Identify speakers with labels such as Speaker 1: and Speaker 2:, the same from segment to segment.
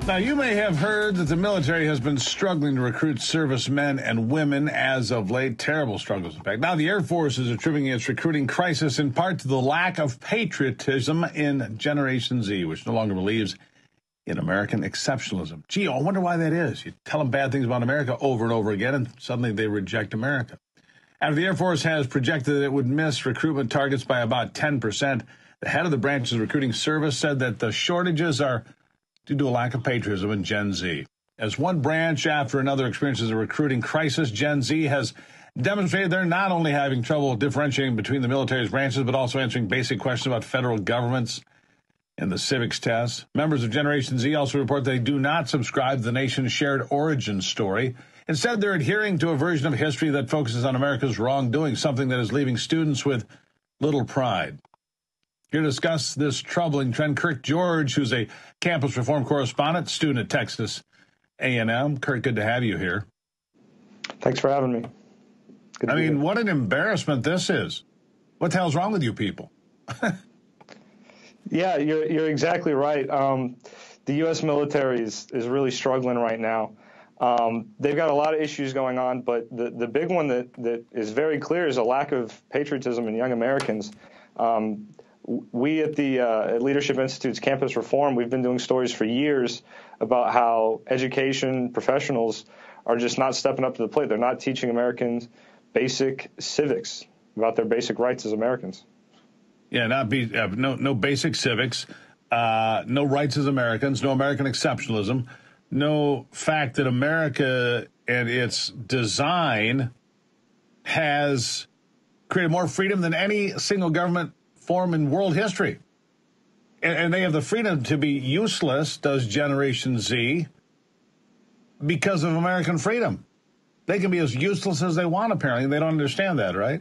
Speaker 1: Now, you may have heard that the military has been struggling to recruit servicemen and women as of late. Terrible struggles, in fact. Now, the Air Force is attributing its recruiting crisis in part to the lack of patriotism in Generation Z, which no longer believes in American exceptionalism. Gee, I wonder why that is. You tell them bad things about America over and over again, and suddenly they reject America. After the Air Force has projected that it would miss recruitment targets by about 10%, the head of the branch's recruiting service said that the shortages are due to a lack of patriotism in Gen Z. As one branch after another experiences a recruiting crisis, Gen Z has demonstrated they're not only having trouble differentiating between the military's branches, but also answering basic questions about federal governments and the civics test. Members of Generation Z also report they do not subscribe to the nation's shared origin story. Instead, they're adhering to a version of history that focuses on America's wrongdoing, something that is leaving students with little pride. Here to discuss this troubling trend, Kirk George, who's a campus reform correspondent, student at Texas A&M. Kirk, good to have you here.
Speaker 2: Thanks for having me.
Speaker 1: I mean, what an embarrassment this is. What the hell's wrong with you people?
Speaker 2: Yeah, you're exactly right. The U.S. military is really struggling right now. They've got a lot of issues going on, but the big one that is very clear is a lack of patriotism in young Americans. We at the at Leadership Institute's Campus Reform, we've been doing stories for years about how education professionals are just not stepping up to the plate. They're not teaching Americans basic civics about their basic rights as Americans.
Speaker 1: Yeah, no basic civics, no rights as Americans, no American exceptionalism, no fact that America and its design has created more freedom than any single government form in world history. And they have the freedom to be useless, does Generation Z, because of American freedom. They can be as useless as they want, apparently, and they don't understand that, right?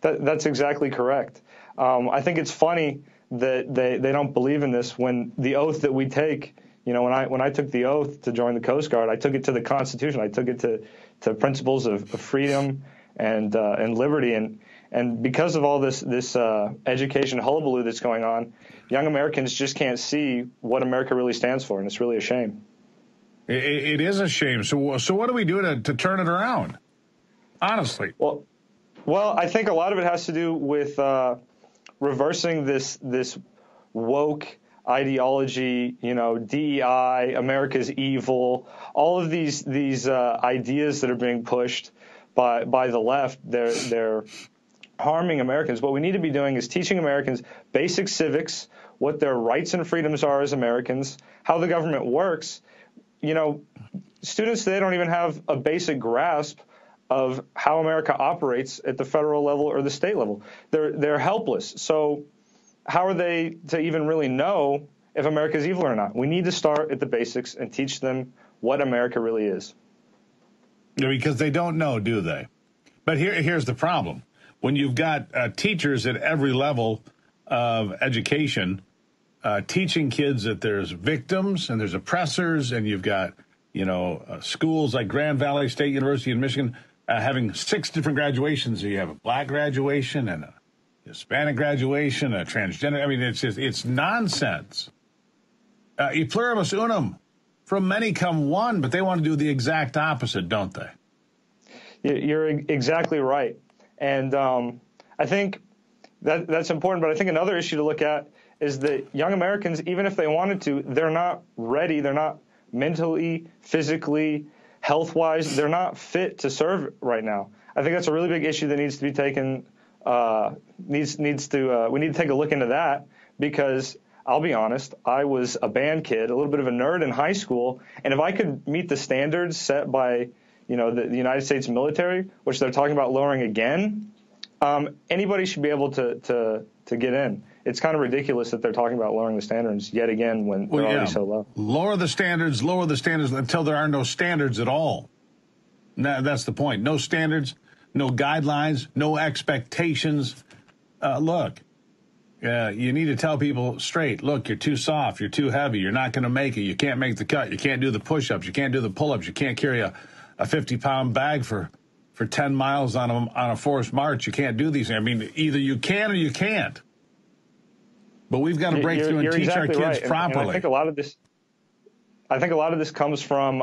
Speaker 2: That's exactly correct. I think it's funny that they don't believe in this when the oath that we take, you know, when I took the oath to join the Coast Guard, I took it to the Constitution. I took it to principles of freedom and liberty. And because of all this education hullabaloo that's going on, young Americans just can't see what America really stands for, and it's really a shame.
Speaker 1: It is a shame. So what do we do to turn it around? Honestly.
Speaker 2: Well, I think a lot of it has to do with reversing this woke ideology, you know, DEI, America's evil, all of these ideas that are being pushed by the left. They're harming Americans. What we need to be doing is teaching Americans basic civics, what their rights and freedoms are as Americans, how the government works. You know, students today don't even have a basic grasp of how America operates at the federal level or the state level. They're helpless. So how are they to even really know if America is evil or not? We need to start at the basics and teach them what America really is.
Speaker 1: Because they don't know, do they? But here's the problem. When you've got teachers at every level of education teaching kids that there's victims and there's oppressors, and you've got, schools like Grand Valley State University in Michigan having 6 different graduations. So you have a black graduation and a Hispanic graduation, a transgender. I mean, it's nonsense. E pluribus unum. From many come one, but they want to do the exact opposite, don't they?
Speaker 2: You're exactly right. And I think that's important. But I think another issue to look at is that young Americans, even if they wanted to, they're not ready. They're not mentally, physically, health-wise. They're not fit to serve right now. I think that's a really big issue that needs to be taken. We need to take a look into that, because I'll be honest, I was a band kid, a little bit of a nerd in high school, and if I could meet the standards set by the United States military, which they're talking about lowering again, anybody should be able to get in. It's kind of ridiculous that they're talking about lowering the standards yet again when they're already so low. Lower
Speaker 1: the standards until there are no standards at all. That's the point. No standards, no guidelines, no expectations. Look, you need to tell people straight, look, you're too soft, you're too heavy, you're not going to make it, you can't make the cut, you can't do the push-ups, you can't do the pull-ups, you can't carry a 50-pound bag for 10 miles on a forced march. You can't do these things. I mean, either you can or you can't. But we've got to break through and teach
Speaker 2: exactly
Speaker 1: our kids
Speaker 2: right.
Speaker 1: properly.
Speaker 2: And I think a lot of this, I think a lot of this comes from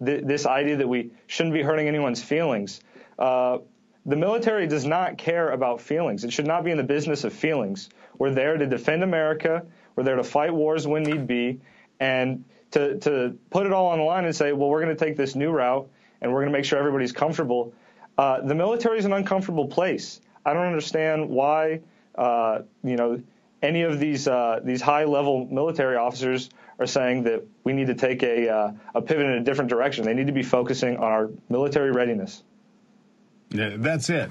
Speaker 2: this idea that we shouldn't be hurting anyone's feelings. The military does not care about feelings. It should not be in the business of feelings. We're there to defend America. We're there to fight wars when need be. And to put it all on the line and say, well, we're going to take this new route and we're going to make sure everybody's comfortable. The military is an uncomfortable place. I don't understand why, any of these high-level military officers are saying that we need to take a pivot in a different direction. They need to be focusing on our military readiness.
Speaker 1: Yeah, that's it.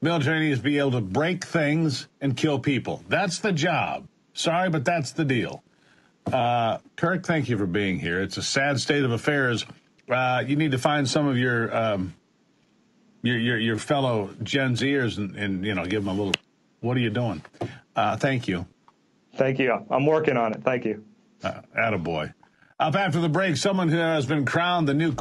Speaker 1: Military needs to be able to break things and kill people. That's the job. Sorry, but that's the deal. Kirk, thank you for being here. It's a sad state of affairs. You need to find some of your fellow Gen Zers and give them a little, what are you doing? Thank you.
Speaker 2: Thank you. I'm working on it. Thank you.
Speaker 1: Attaboy. Up after the break, someone who has been crowned the new